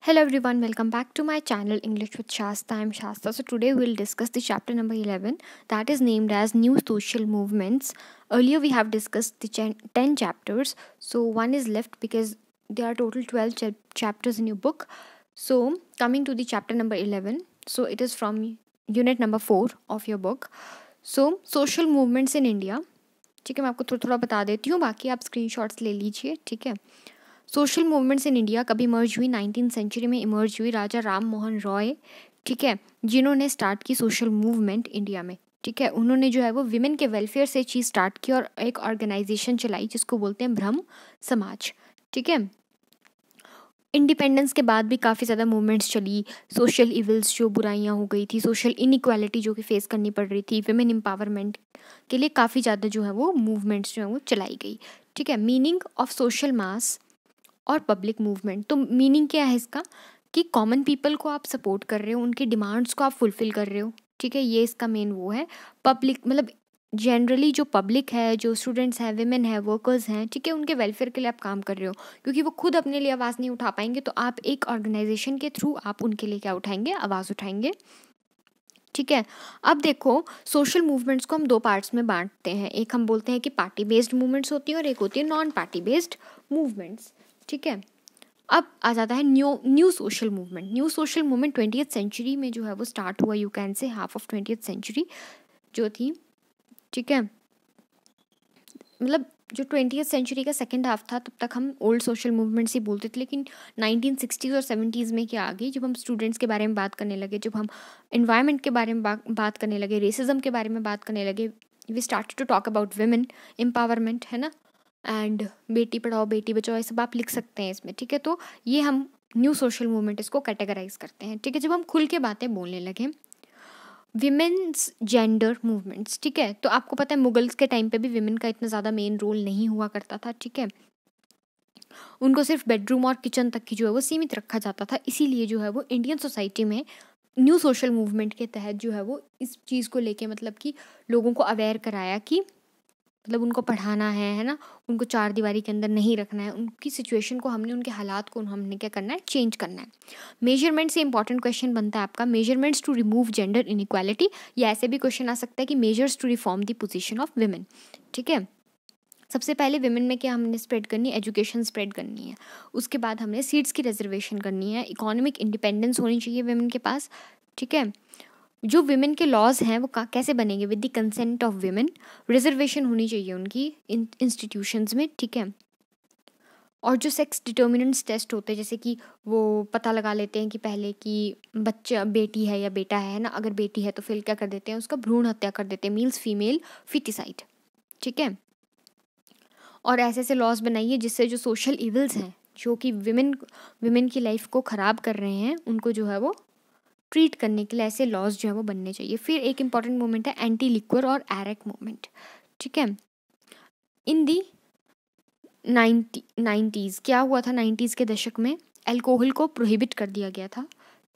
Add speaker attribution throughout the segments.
Speaker 1: Hello everyone, welcome back to my channel English with Shasta. I'm Shasta. So today we'll discuss the chapter number 11 that is named as New Social Movements. Earlier we have discussed the 10 chapters. So one is left because there are total 12 chapters in your book. So coming to the chapter number 11. So it is from unit number 4 of your book. So social movements in India. ठीक है, मैं आपको थोड़ा थोड़ा बता देती हूँ, बाकी आप स्क्रीनशॉट्स ले लीजिए. ठीक है. सोशल मूवमेंट्स इन इंडिया कब इमर्ज हुई? 19th सेंचुरी में इमर्ज हुई. राजा राम मोहन रॉय, ठीक है, जिन्होंने स्टार्ट की सोशल मूवमेंट इंडिया में. ठीक है, उन्होंने जो है वो विमेन के वेलफेयर से चीज़ स्टार्ट की और एक ऑर्गेनाइजेशन चलाई जिसको बोलते हैं ब्रह्म समाज. ठीक है. इंडिपेंडेंस के बाद भी काफ़ी ज़्यादा मूवमेंट्स चली. सोशल इविल्स, जो बुराइयां हो गई थी, सोशल इनइक्वालिटी जो कि फेस करनी पड़ रही थी, विमेन एम्पावरमेंट के लिए काफ़ी ज़्यादा जो है वो मूवमेंट्स जो है वो चलाई गई. ठीक है. मीनिंग ऑफ सोशल मास और पब्लिक मूवमेंट. तो मीनिंग क्या है इसका कि कॉमन पीपल को आप सपोर्ट कर रहे हो, उनकी डिमांड्स को आप फुलफिल कर रहे हो. ठीक है, ये इसका मेन वो है. पब्लिक मतलब जनरली जो पब्लिक है, जो स्टूडेंट्स हैं, विमेन है, वर्कर्स हैं, ठीक है, उनके वेलफेयर के लिए आप काम कर रहे हो, क्योंकि वो खुद अपने लिए आवाज़ नहीं उठा पाएंगे तो आप एक ऑर्गेनाइजेशन के थ्रू आप उनके लिए क्या उठाएंगे? आवाज़ उठाएंगे. ठीक है. अब देखो, सोशल मूवमेंट्स को हम दो पार्ट्स में बांटते हैं. एक हम बोलते हैं कि पार्टी बेस्ड मूवमेंट्स होती हैं और एक होती है नॉन पार्टी बेस्ड मूवमेंट्स. ठीक है. अब आ जाता है new social movement. New social movement 20th century में जो है वो स्टार्ट हुआ. You can say half of 20th century जो थी. ठीक है. मतलब जो 20th सेंचुरी का सेकेंड हाफ था तब तक हम ओल्ड सोशल मूवमेंट्स ही बोलते थे, लेकिन 1960s और 70s में क्या आ गई, जब हम स्टूडेंट्स के बारे में बात करने लगे, जब हम इन्वायरमेंट के बारे में बात करने लगे, रेसिज्म के बारे में बात करने लगे, we started to talk about women empowerment, है ना, एंड बेटी पढ़ाओ बेटी बचाओ, ये सब आप लिख सकते हैं इसमें. ठीक है. तो ये हम न्यू सोशल मूवमेंट इसको कैटेगराइज करते हैं. ठीक है. जब हम खुल के बातें बोलने लगे, विमेन्स जेंडर मूवमेंट्स. ठीक है. तो आपको पता है मुगल्स के टाइम पे भी विमेन का इतना ज़्यादा मेन रोल नहीं हुआ करता था. ठीक है. उनको सिर्फ बेडरूम और किचन तक की जो है वो सीमित रखा जाता था. इसीलिए जो है वो इंडियन सोसाइटी में न्यू सोशल मूवमेंट के तहत जो है वो इस चीज़ को लेके मतलब कि लोगों को अवेयर कराया कि मतलब उनको पढ़ाना है ना, उनको चार दीवारी के अंदर नहीं रखना है, उनकी सिचुएशन को हमने, उनके हालात को हमने क्या करना है? चेंज करना है. मेजरमेंट से इंपॉर्टेंट क्वेश्चन बनता है आपका, measurements to remove gender inequality, या ऐसे भी क्वेश्चन आ सकता है कि measures to reform the position of women. ठीक है. सबसे पहले विमेन में क्या हमने स्प्रेड करनी है? एजुकेशन स्प्रेड करनी है. उसके बाद हमने सीट्स की रिजर्वेशन करनी है. इकोनॉमिक इंडिपेंडेंस होनी चाहिए विमेन के पास. ठीक है. जो विमेन के लॉज हैं वो कैसे बनेंगे? With the consent of women. Reservation होनी चाहिए उनकी इंस्टीट्यूशंस में. ठीक है. और जो सेक्स डिटर्मिनेंट्स टेस्ट होते हैं, जैसे कि वो पता लगा लेते हैं कि पहले कि बच्चा बेटी है या बेटा है ना, अगर बेटी है तो फिर क्या कर देते हैं? उसका भ्रूण हत्या कर देते हैं, मीन्स फीमेल फिटिसाइड. ठीक है. और ऐसे ऐसे लॉज बनाइए जिससे जो सोशल इविल्स हैं, जो कि विमेन की लाइफ को ख़राब कर रहे हैं, उनको जो है वो ट्रीट करने के लिए ऐसे लॉज जो है वो बनने चाहिए. फिर एक इंपॉर्टेंट मूवमेंट है एंटी लिक्वर और एरेक मूवमेंट. ठीक है. इन दी 90s क्या हुआ था? 90s के दशक में अल्कोहल को प्रोहिबिट कर दिया गया था.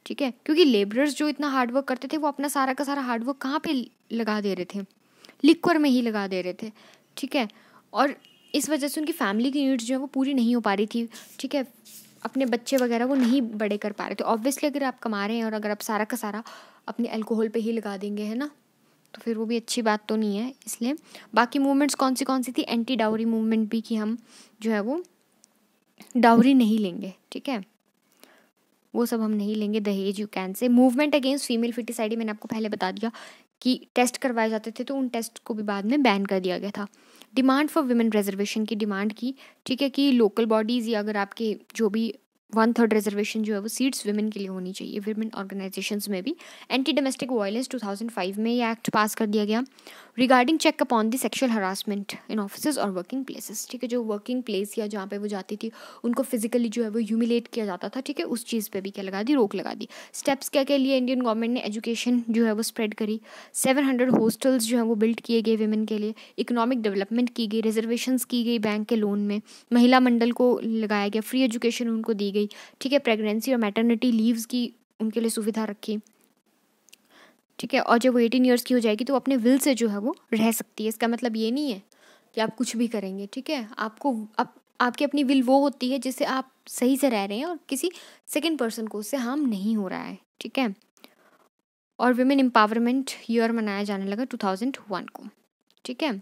Speaker 1: ठीक है. क्योंकि लेबरर्स जो इतना हार्डवर्क करते थे वो अपना सारा का सारा हार्डवर्क कहाँ पे लगा दे रहे थे? लिक्वर में ही लगा दे रहे थे. ठीक है. और इस वजह से उनकी फैमिली की नीड्स जो है वो पूरी नहीं हो पा रही थी. ठीक है. अपने बच्चे वगैरह वो नहीं बड़े कर पा रहे थे. ऑब्वियसली अगर आप कमा रहे हैं और अगर आप सारा का सारा अपने अल्कोहल पे ही लगा देंगे, है ना, तो फिर वो भी अच्छी बात तो नहीं है. इसलिए बाकी मूवमेंट्स कौन सी थी? एंटी डाउरी मूवमेंट भी, कि हम जो है वो डाउरी नहीं लेंगे. ठीक है. वो सब हम नहीं लेंगे. दहेज, यू कैन से. मूवमेंट अगेंस्ट फीमेल फिटिसाइड, मैंने आपको पहले बता दिया कि टेस्ट करवाए जाते थे तो उन टेस्ट को भी बाद में बैन कर दिया गया था. डिमांड फॉर विमेन रिजर्वेशन की डिमांड की. ठीक है. कि लोकल बॉडीज़ या अगर आपके जो भी 1/3 रिजर्वेशन जो है वो सीट्स विमेन के लिए होनी चाहिए, विमेन ऑर्गेनाइजेशंस में भी. एंटी डोमेस्टिक वायलेंस 2005 में ये एक्ट पास कर दिया गया. Regarding check upon the sexual harassment in offices और वर्किंग प्लेसेस. ठीक है. जो वर्किंग प्लेस या जहाँ पे वो जाती थी उनको फिजिकली जो है वो ह्यूमिलेट किया जाता था. ठीक है. उस चीज़ पे भी क्या लगा दी? रोक लगा दी. स्टेप्स क्या क्या लिए इंडियन गवर्नमेंट ने? एजुकेशन जो है वो स्प्रेड करी. 700 हॉस्टल्स जो है वो बिल्ड किए गए विमेन के लिए. इकोनॉमिक डेवलपमेंट की गई. रिजर्वेशंस की गई बैंक के लोन में. महिला मंडल को लगाया गया. फ्री एजुकेशन उनको दी गई. ठीक है. प्रेगनेंसी और मैटरनिटी लीव्स की उनके लिए सुविधा रखी. ठीक है. और जब वो 18 ईयर्स की हो जाएगी तो अपने विल से जो है वो रह सकती है. इसका मतलब ये नहीं है कि आप कुछ भी करेंगे. ठीक है. आपको आपकी अपनी विल वो होती है जिससे आप सही से रह रहे हैं और किसी सेकंड पर्सन को उससे हार्म नहीं हो रहा है, ठीक है। और विमेन एम्पावरमेंट ईयर मनाया जाने लगा 2001 को, ठीक है।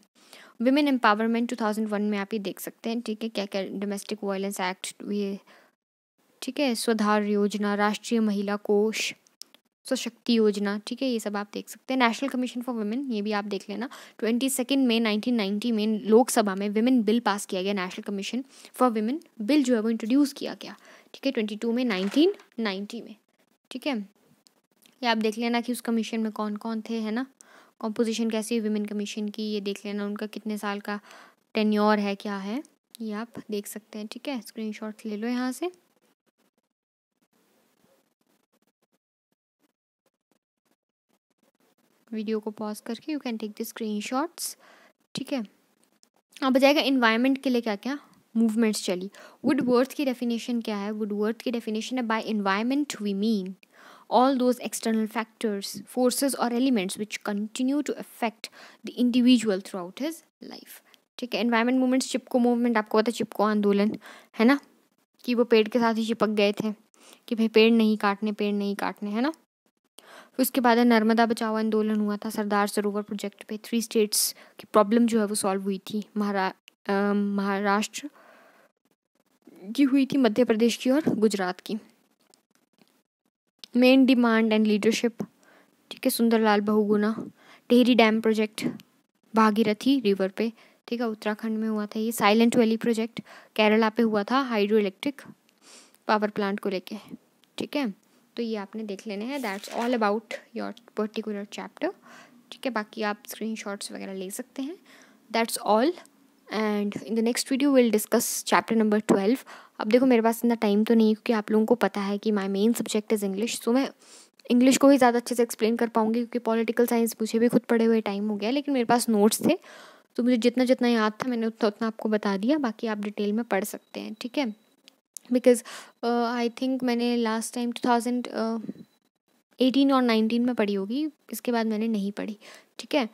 Speaker 1: विमेन एम्पावरमेंट 2001 में आप ये देख सकते हैं, ठीक है, क्या क्या डोमेस्टिक वायलेंस एक्ट, ये ठीक है, स्वधार योजना, राष्ट्रीय महिला कोष, सशक्ति योजना, ठीक है, ये सब आप देख सकते हैं। नेशनल कमीशन फॉर वुमेन, ये भी आप देख लेना। 22 मई 1990 में लोकसभा में विमेन बिल पास किया गया, national commission for women bill जो है वो इंट्रोड्यूस किया गया, ठीक है, 22 में 1990 में, ठीक है। ये आप देख लेना कि उस कमीशन में कौन कौन थे, है ना, कॉम्पोजिशन कैसी है विमेन कमीशन की, ये देख लेना, उनका कितने साल का टेन्योर है, क्या है, ये आप देख सकते हैं, ठीक है। स्क्रीनशॉट्स ले लो यहाँ से। वीडियो को पॉज करके you can take the screenshots, ठीक है। अब जाएगा इन्वायरमेंट के लिए क्या क्या मूवमेंट्स चली। वुडवर्थ की डेफिनेशन क्या है? वुडवर्थ की डेफिनेशन है, by environment we mean all those external factors, forces or elements which continue to affect the individual throughout his life, ठीक है। एनवायरमेंट मूवमेंट्स, चिपको मूवमेंट, आपको पता है चिपको आंदोलन, है ना, कि वो पेड़ के साथ ही चिपक गए थे कि भाई पेड़ नहीं काटने, पेड़ नहीं काटने, है ना। फिर उसके बाद नर्मदा बचाओ आंदोलन हुआ था, सरदार सरोवर प्रोजेक्ट पे 3 स्टेट्स की प्रॉब्लम जो है वो सॉल्व हुई थी, महाराष्ट्र की हुई थी, मध्य प्रदेश की और गुजरात की। मेन डिमांड एंड लीडरशिप, ठीक है, Sundarlal Bahuguna, Tehri dam project Bhagirathi river पे, ठीक है, उत्तराखंड में हुआ था ये। साइलेंट वैली प्रोजेक्ट केरला पे हुआ था, हाइड्रो इलेक्ट्रिक पावर प्लांट को लेके, ठीक है। तो ये आपने देख लेने हैं। That's all about your particular chapter, ठीक है। बाकी आप स्क्रीनशॉट्स वगैरह ले सकते हैं। That's all, and in the next video will discuss chapter number 12। अब देखो मेरे पास इतना टाइम तो नहीं है, क्योंकि आप लोगों को पता है कि my main subject is English, तो मैं इंग्लिश को ही ज़्यादा अच्छे से एक्सप्लेन कर पाऊँगी, क्योंकि पॉलिटिकल साइंस मुझे भी खुद पढ़े हुए टाइम हो गया, लेकिन मेरे पास नोट्स थे, तो मुझे जितना जितना याद था मैंने उतना उतना आपको बता दिया। बाकी आप डिटेल में पढ़ सकते हैं, ठीक है। बिकॉज आई थिंक मैंने लास्ट टाइम 2018 और 19 में पढ़ी होगी, इसके बाद मैंने नहीं पढ़ी, ठीक है।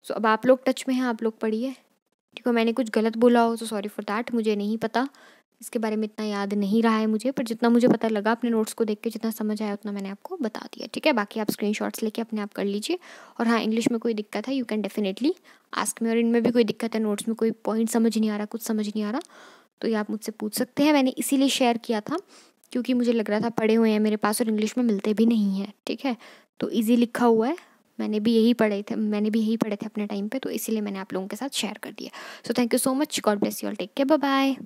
Speaker 1: सो अब आप लोग टच में हैं, आप लोग पढ़िए, ठीक है। मैंने कुछ गलत बोला हो तो सॉरी फॉर दैट, मुझे नहीं पता, इसके बारे में इतना याद नहीं रहा है मुझे, पर जितना मुझे पता लगा अपने नोट्स को देख के, जितना समझ आया उतना मैंने आपको बता दिया, ठीक है। बाकी आप स्क्रीनशॉट्स लेके अपने आप कर लीजिए। और हाँ, इंग्लिश में कोई दिक्कत है you can definitely ask me, और इनमें भी कोई दिक्कत है, नोट्स में कोई पॉइंट समझ नहीं आ रहा, कुछ समझ नहीं आ रहा, तो ये आप मुझसे पूछ सकते हैं। मैंने इसीलिए शेयर किया था क्योंकि मुझे लग रहा था पढ़े हुए हैं मेरे पास और इंग्लिश में मिलते भी नहीं हैं, ठीक है। तो ईजी लिखा हुआ है, मैंने भी यही पढ़े थे अपने टाइम पे, तो इसीलिए मैंने आप लोगों के साथ शेयर कर दिया। So thank you so much, God bless you all, take care, bye bye.